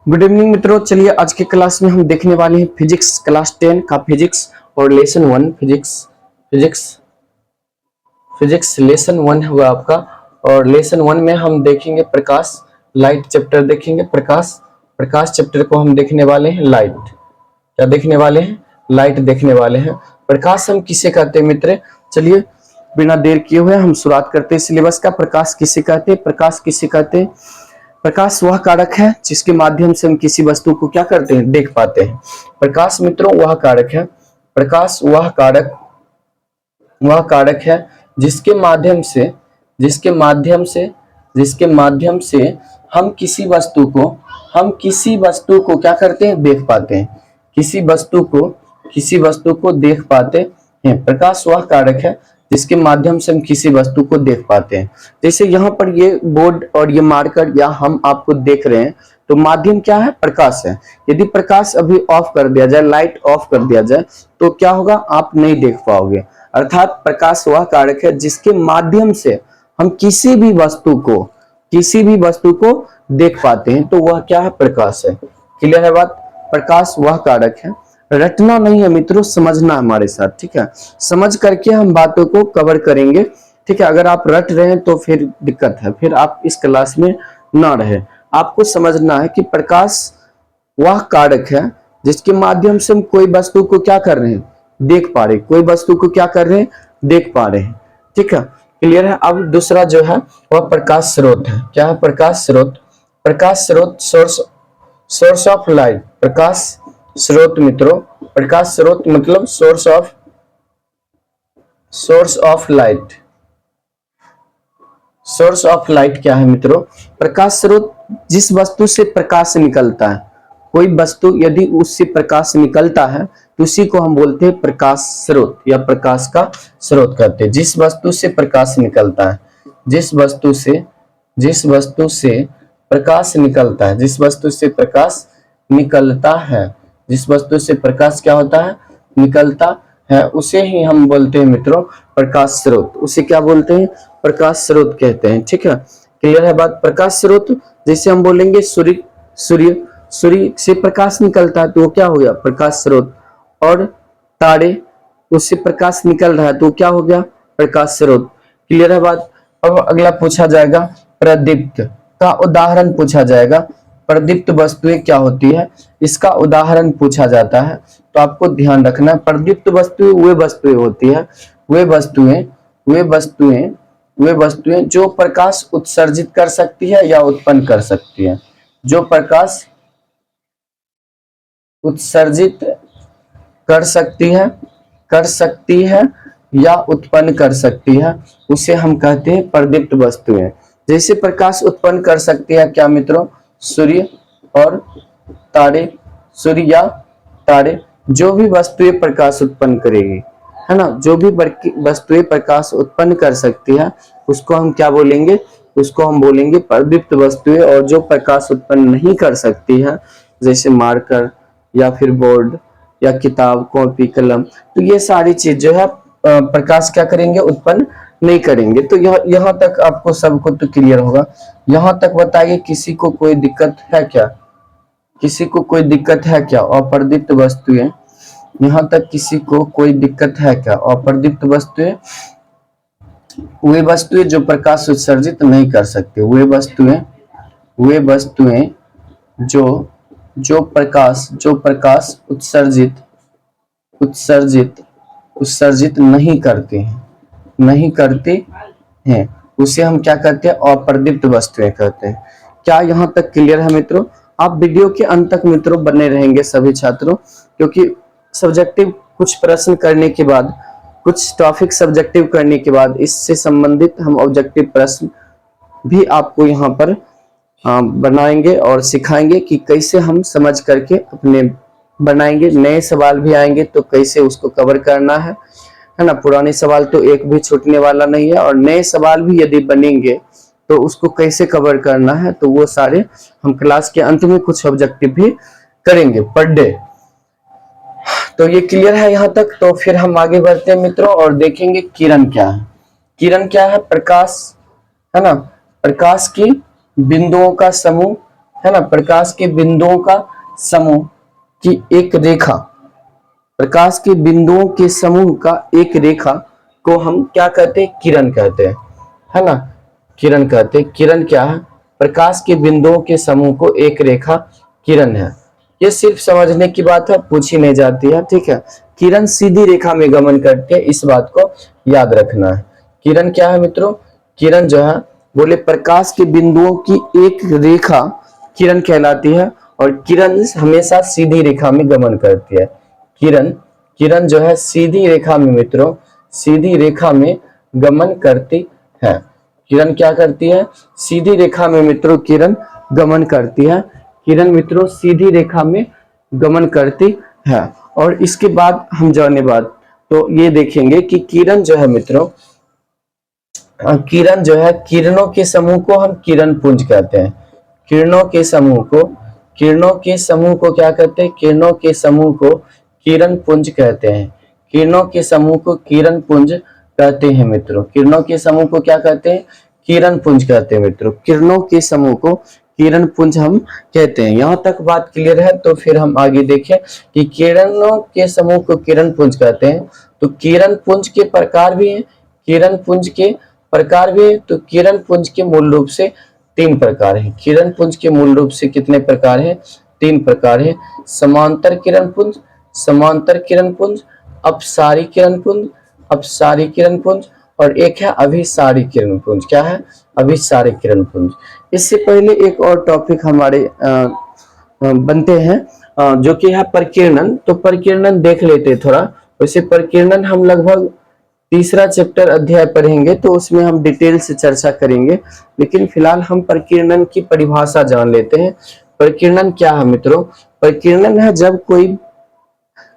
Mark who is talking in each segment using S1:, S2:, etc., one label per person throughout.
S1: Good evening मित्रों। चलिए आज के क्लास में हम देखने वाले हैं फिजिक्स क्लास 10 का फिजिक्स और लेसन 1 फिजिक्स लेसन 1 हुआ आपका। और लेसन 1 में हम देखेंगे प्रकाश, लाइट चैप्टर देखेंगे। प्रकाश चैप्टर को हम देखने वाले हैं लाइट। क्या देखने वाले हैं? लाइट देखने वाले हैं। प्रकाश हम किसे कहते हैं मित्र? चलिए बिना देर किए हुए हम शुरुआत करते हैं सिलेबस का। प्रकाश किसे कहते हैं? प्रकाश किसे कहते हैं? प्रकाश वह कारक है जिसके माध्यम से हम किसी वस्तु को क्या करते हैं? देख पाते हैं। प्रकाश मित्रों वह कारक है, प्रकाश वह कारक है जिसके माध्यम से हम किसी वस्तु को क्या करते हैं? देख पाते हैं। किसी वस्तु को देख पाते हैं। प्रकाश वह कारक है जिसके माध्यम से हम किसी वस्तु को देख पाते हैं। जैसे यहाँ पर ये बोर्ड और ये मार्कर या हम आपको देख रहे हैं, तो माध्यम क्या है? प्रकाश है। यदि प्रकाश अभी ऑफ कर दिया जाए, लाइट ऑफ कर दिया जाए, तो क्या होगा? आप नहीं देख पाओगे। अर्थात प्रकाश वह कारक है जिसके माध्यम से हम किसी भी वस्तु को देख पाते हैं, तो वह क्या है? प्रकाश है। क्लियर है बात? प्रकाश वह कारक है। रटना नहीं है मित्रों, समझना हमारे साथ, ठीक है? समझ करके हम बातों को कवर करेंगे, ठीक है? अगर आप रट रहे हैं तो फिर दिक्कत है, फिर आप इस क्लास में ना रहे। आपको समझना है कि प्रकाश वह कारक है जिसके माध्यम से हम कोई वस्तु को क्या कर रहे हैं? देख पा रहे हैं। कोई वस्तु को क्या कर रहे हैं? देख पा रहे हैं, ठीक है? क्लियर है? अब दूसरा जो है वह प्रकाश स्रोत है। क्या है? प्रकाश स्रोत। प्रकाश स्रोत सोर्स ऑफ लाइट। प्रकाश स्रोत मित्रों, प्रकाश स्रोत मतलब source of light. Source of light क्या है मित्रों? प्रकाश स्रोत जिस वस्तु से प्रकाश निकलता है, कोई वस्तु यदि उससे प्रकाश निकलता है तो उसी को हम बोलते हैं प्रकाश स्रोत या प्रकाश का स्रोत कहते हैं। जिस वस्तु से प्रकाश निकलता है, जिस वस्तु से प्रकाश निकलता है, जिस वस्तु से प्रकाश क्या होता है? निकलता है, उसे ही हम बोलते हैं मित्रों प्रकाश स्रोत। उसे क्या बोलते हैं? प्रकाश स्रोत कहते हैं, ठीक है? क्लियर है बात? प्रकाश स्रोत जैसे हम बोलेंगे सूर्य से प्रकाश निकलता है तो वो क्या हो गया? प्रकाश स्रोत। और तारे, उससे प्रकाश निकल रहा है तो क्या हो गया? प्रकाश स्रोत। क्लियर है बात? अब अगला पूछा जाएगा प्रदीप्त का उदाहरण पूछा जाएगा। प्रदीप्त वस्तुएं क्या होती है, इसका उदाहरण पूछा जाता है। तो आपको ध्यान रखना, प्रदीप्त वस्तुएं वे वस्तुएं जो प्रकाश उत्सर्जित कर सकती है या उत्पन्न कर सकती है। जो प्रकाश उत्सर्जित कर सकती है या उत्पन्न कर सकती है, उसे हम कहते हैं प्रदीप्त वस्तुएं। जैसे प्रकाश उत्पन्न कर सकती है क्या मित्रों? सूर्य और तारे, सूर्य या तारे, जो भी वस्तुएं प्रकाश उत्पन्न करेगी, है ना, जो भी वस्तुएं प्रकाश उत्पन्न कर सकती है उसको हम क्या बोलेंगे? उसको हम बोलेंगे प्रदीप्त वस्तुएं। और जो प्रकाश उत्पन्न नहीं कर सकती है, जैसे मार्कर या फिर बोर्ड या किताब, कॉपी, कलम, तो ये सारी चीज जो है प्रकाश क्या करेंगे? उत्पन्न नहीं करेंगे। तो यहाँ तक आपको सबको तो क्लियर होगा। यहाँ तक बताइए, किसी को कोई दिक्कत है क्या? किसी को कोई दिक्कत है क्या? अप्रदीप्त वस्तुएं, यहाँ तक किसी को कोई दिक्कत है क्या? अप्रदीप्त वस्तुएं वे वस्तुएं जो प्रकाश उत्सर्जित नहीं कर सकती, वे वस्तुएं जो प्रकाश उत्सर्जित नहीं करती हैं, उसे हम क्या कहते हैं? अप्रदीप्त वस्तुएं कहते हैं। क्या यहाँ तक क्लियर है मित्रों? आप वीडियो के अंत तक मित्रों बने रहेंगे सभी छात्रों, क्योंकि सब्जेक्टिव कुछ प्रश्न करने के बाद, कुछ टॉपिक सब्जेक्टिव करने के बाद इससे संबंधित हम ऑब्जेक्टिव प्रश्न भी आपको यहाँ पर बनाएंगे और सिखाएंगे कि कैसे हम समझ करके अपने बनाएंगे। नए सवाल भी आएंगे तो कैसे उसको कवर करना है ना? पुराने सवाल तो एक भी छूटने वाला नहीं है, और नए सवाल भी यदि बनेंगे तो उसको कैसे कवर करना है, तो वो सारे हम क्लास के अंत में कुछ ऑब्जेक्टिव भी करेंगे पर डे। तो ये क्लियर है यहाँ तक? तो फिर हम आगे बढ़ते हैं मित्रों और देखेंगे किरण क्या है। किरण क्या है? प्रकाश, है ना, प्रकाश की बिंदुओं का समूह है ना, प्रकाश के बिंदुओं का समूह की एक रेखा, प्रकाश के बिंदुओं के समूह का एक रेखा को हम क्या कहते हैं, किरण कहते हैं, है ना, किरण कहते हैं। किरण क्या है, प्रकाश के बिंदुओं के समूह को एक रेखा किरण है। ये सिर्फ समझने की बात है, पूछी नहीं जाती है, ठीक है। किरण सीधी रेखा में गमन करती है, इस बात को याद रखना है। किरण क्या है मित्रों, किरण जो है बोले प्रकाश के बिंदुओं की एक रेखा किरण कहलाती है, और किरण हमेशा सीधी रेखा में गमन करती है। किरण किरण जो है सीधी रेखा में मित्रों, सीधी रेखा में गमन करती है। किरण क्या करती है, सीधी रेखा में मित्रों किरण गमन करती है। किरण मित्रों सीधी रेखा में गमन करती है। और इसके बाद हम जाने बाद तो ये देखेंगे कि किरण जो है मित्रों, किरण जो है, किरणों के समूह को हम किरण पुंज कहते हैं। किरणों के समूह को, किरणों के समूह को क्या कहते हैं, किरणों के समूह को किरण पुंज कहते हैं। किरणों के समूह को किरण पुंज कहते हैं मित्रों। किरणों के समूह को क्या कहते हैं, किरण पुंज कहते हैं मित्रों। किरणों के समूह को किरण पुंज हम कहते हैं। यहाँ तक बात क्लियर है, तो फिर हम आगे देखें कि किरणों के समूह को किरण पुंज कहते हैं। तो किरण पुंज के प्रकार भी हैं, किरण पुंज के प्रकार भी है। तो किरण पुंज के मूल रूप से 3 प्रकार हैं। किरण पुंज के मूल रूप से कितने प्रकार हैं, 3 प्रकार हैं। समांतर किरण पुंज, समांतर किरण पुंज, अपसारी किरण पुंज, अपसारी किरण पुंज, और एक है अभिसारी किरण पुंज। क्या है, अभिसारी किरण पुंज। इससे पहले एक और टॉपिक हमारे बनते हैं जो कि है प्रकीर्णन। तो प्रकीर्णन देख लेते हैं थोड़ा। वैसे प्रकीर्णन हम लगभग तीसरा चैप्टर अध्याय पढ़ेंगे, तो उसमें हम डिटेल से चर्चा करेंगे, लेकिन फिलहाल हम प्रकीर्णन की परिभाषा जान लेते हैं। प्रकीर्णन क्या है मित्रों, प्रकीर्णन है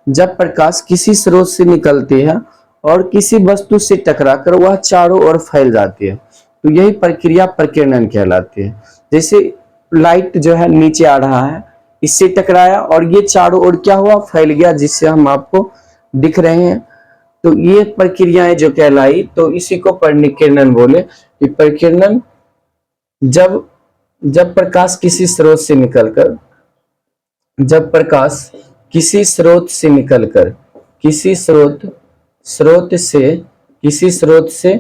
S1: जब प्रकाश किसी स्रोत से निकलती है और किसी वस्तु से टकराकर वह चारों ओर फैल जाती है, तो यही प्रक्रिया प्रकीर्णन कहलाती है। जैसे लाइट जो है नीचे आ रहा है, इससे टकराया और ये चारों ओर क्या हुआ, फैल गया, जिससे हम आपको दिख रहे हैं। तो ये प्रक्रियाएं जो कहलाई, तो इसी को प्रकीर्णन बोले। कि प्रकीर्णन जब प्रकाश किसी स्रोत से निकलकर, जब प्रकाश किसी स्रोत से निकलकर, किसी स्रोत से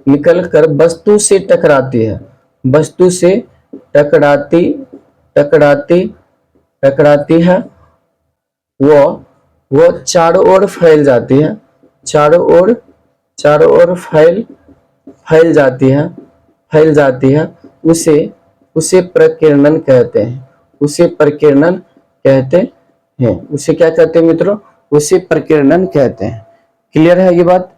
S1: निकलकर वस्तु से टकराती है, वस्तु से टकराती है, वो चारों ओर फैल जाती है, चारों ओर फैल जाती है, उसे प्रकीर्णन कहते हैं, उसे प्रकीर्णन कहते हैं। उसे क्या कहते हैं मित्रों, उसे प्रकीर्णन कहते हैं। क्लियर है ये बात,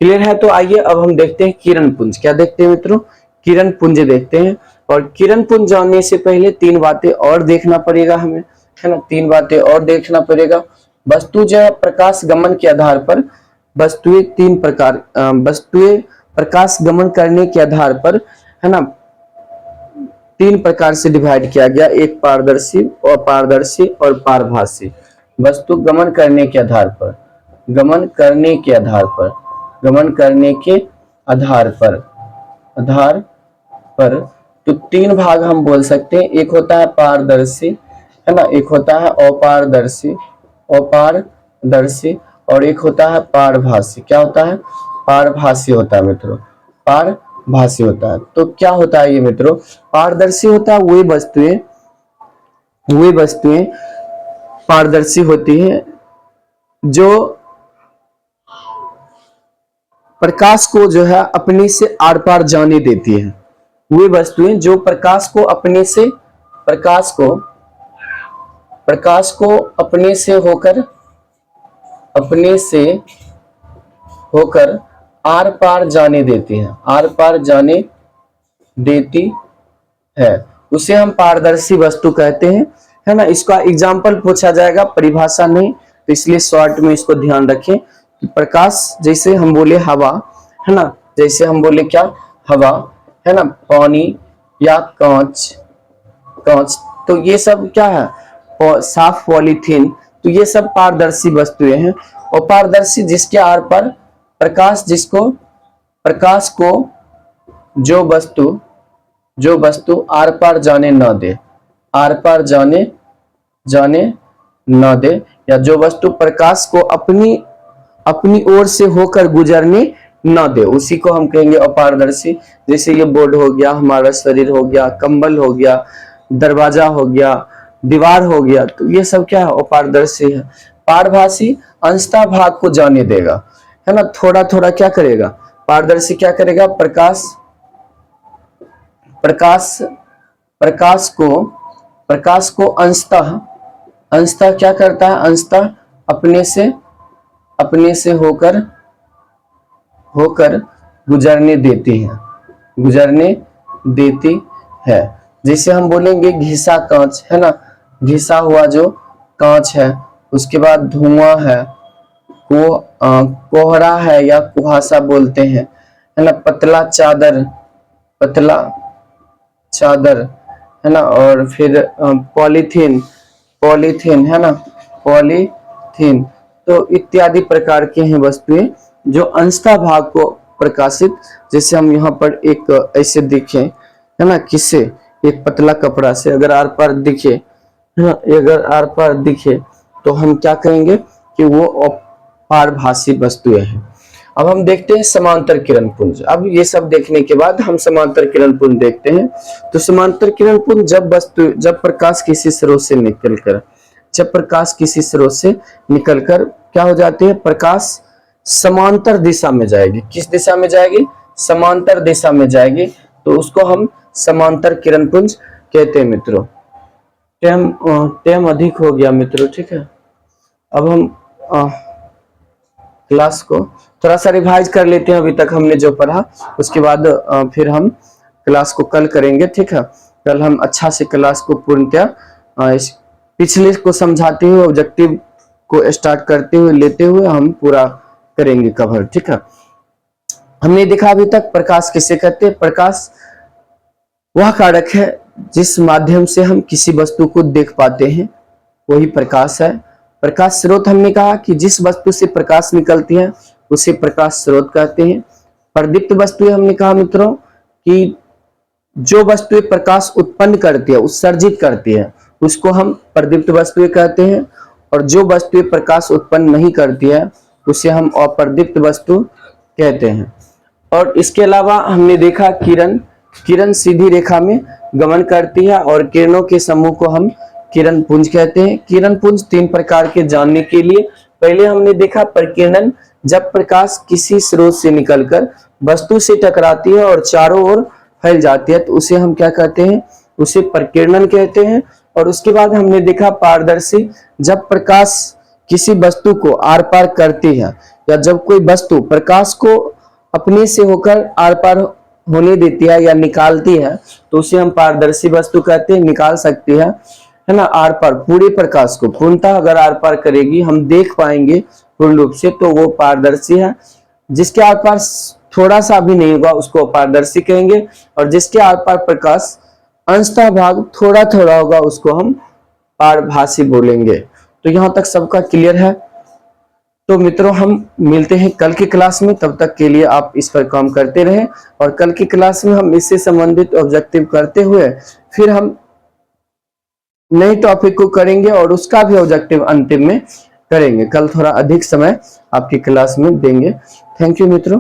S1: क्लियर है। तो आइए अब हम देखते हैं किरण पुंज। क्या देखते हैं मित्रों, किरण पुंज देखते हैं। और किरण पुंज जानने से पहले 3 बातें और देखना पड़ेगा हमें, है ना, 3 बातें और देखना पड़ेगा। वस्तु जो है प्रकाश गमन के आधार पर, वस्तुएं 3 प्रकार, वस्तुएं प्रकाश गमन करने के आधार पर, है ना, 3 प्रकार से डिवाइड किया गया। एक पारदर्शी, अपारदर्शी और पारभासी। वस्तु गमन करने के आधार पर, गमन करने के आधार पर, गमन करने के आधार पर तो 3 भाग हम बोल सकते हैं। एक होता है पारदर्शी, है ना, एक होता है अपारदर्शी, और एक होता है पारभासी। क्या होता है, पारभासी होता है मित्रों, पारभासी होता है। तो क्या होता है ये मित्रों, पारदर्शी होता है वे वस्तुएं पारदर्शी होती हैं जो प्रकाश को जो है अपने से आर पार जाने देती है। वे वस्तुएं जो प्रकाश को अपने से होकर आर पार जाने देती है, आर पार जाने देती है, उसे हम पारदर्शी वस्तु कहते हैं, है ना। इसका एग्जाम्पल पूछा जाएगा, परिभाषा नहीं, तो इसलिए शॉर्ट में इसको ध्यान रखें कि प्रकाश, जैसे हम बोले हवा, है ना, जैसे हम बोले क्या, हवा, है ना, पानी या कांच, तो ये सब क्या है, साफ पॉलीथीन, तो ये सब पारदर्शी वस्तुएं हैं। और पारदर्शी जिसके आर पर प्रकाश को जो वस्तु जो वस्तु आर पार जाने न दे, आर पार जाने न दे, या जो वस्तु प्रकाश को अपनी ओर से होकर गुजरने न दे, उसी को हम कहेंगे अपारदर्शी। जैसे ये बोर्ड हो गया, हमारा शरीर हो गया, कंबल हो गया, दरवाजा हो गया, दीवार हो गया, तो ये सब क्या है, अपारदर्शी है। पारभासी अंशतः भाग को जाने देगा, है ना, थोड़ा थोड़ा क्या करेगा, पारदर्शी क्या करेगा, प्रकाश को अंशतः क्या करता है, अंशतः अपने से होकर गुजरने देती है। जैसे हम बोलेंगे घिसा कांच, है ना, घिसा हुआ जो कांच है, उसके बाद धुआं है, कोहरा है या कुहासा बोलते हैं, है ना, पतला चादर, है ना, और फिर पॉलीथीन, है ना, पॉलीथीन, तो इत्यादि प्रकार के हैं वस्तुएं जो अंशतः भाग को प्रकाशित। जैसे हम यहाँ पर एक ऐसे दिखे, है ना, किससे, एक पतला कपड़ा से अगर आर पार दिखे, है ना, अगर आर पार दिखे तो हम क्या कहेंगे कि वो पारभासी वस्तुएं हैं। अब हम देखते हैं समांतर किरण पुंज। अब ये सब देखने के बाद हम समांतर किरण पुंज देखते हैं। तो समांतर किरण पुंज जब प्रकाश किसी स्रोत से निकलकर क्या हो जाती है, प्रकाश समांतर दिशा में जाएगी। किस दिशा में जाएगी, समांतर दिशा में जाएगी, तो उसको हम समांतर किरण पुंज कहते हैं मित्रों। टाइम अधिक हो गया मित्रों, ठीक है। अब हम क्लास को थोड़ा सा रिवाइज कर लेते हैं, अभी तक हमने जो पढ़ा, उसके बाद फिर हम क्लास को कल करेंगे, ठीक है। कल हम अच्छा से क्लास को पूर्णतः पिछले को समझाते हुए, ऑब्जेक्टिव को स्टार्ट करते हुए, लेते हुए हम पूरा करेंगे कवर, ठीक है। हमने देखा अभी तक प्रकाश किसे कहते हैं। प्रकाश वह कारक है जिस माध्यम से हम किसी वस्तु को देख पाते हैं, वही प्रकाश है। प्रकाश स्रोत हमने कहा कि जिस वस्तु से प्रकाश निकलती है उसे प्रकाश स्रोत कहते हैं। प्रदीप्त वस्तुएं हमने कहा मित्रों कि जो वस्तुएं प्रकाश उत्पन्न करती है, उत्सर्जित करती है, उसको हम प्रदीप्त वस्तुएं कहते हैं। और जो वस्तुएं प्रकाश उत्पन्न नहीं करती है उसे हम अप्रदीप्त वस्तु कहते हैं। और इसके अलावा हमने देखा किरण सीधी रेखा में गमन करती है और किरणों के समूह को हम किरण पुंज कहते हैं। किरण पुंज 3 प्रकार के जानने के लिए, पहले हमने देखा प्रकीर्णन, जब प्रकाश किसी स्रोत से निकलकर वस्तु से टकराती है और चारों ओर फैल जाती है तो उसे हम क्या कहते हैं, उसे प्रकीर्णन कहते हैं। और उसके बाद हमने देखा पारदर्शी, जब प्रकाश किसी वस्तु को आर पार करती है या जब कोई वस्तु प्रकाश को अपने से होकर आर पार होने देती है या निकालती है तो उसे हम पारदर्शी वस्तु कहते हैं। निकाल सकती है ना, आर पार पूरे प्रकाश को पूर्णतः अगर आर पार करेगी, हम देख पाएंगे पूर्ण रूप से, तो वो पारदर्शी है। जिसके आर पार थोड़ा सा भी नहीं होगा उसको अपारदर्शी कहेंगे, और जिसके आर पार प्रकाश अंशतः भाग थोड़ा थोड़ा होगा उसको हम पारभासी बोलेंगे। तो यहां तक सबका क्लियर है। तो मित्रों हम मिलते हैं कल की क्लास में, तब तक के लिए आप इस पर काम करते रहें। और कल की क्लास में हम इससे संबंधित ऑब्जेक्टिव करते हुए फिर हम नए टॉपिक को करेंगे और उसका भी ऑब्जेक्टिव अंतिम में करेंगे। कल थोड़ा अधिक समय आपकी क्लास में देंगे। थैंक यू मित्रों।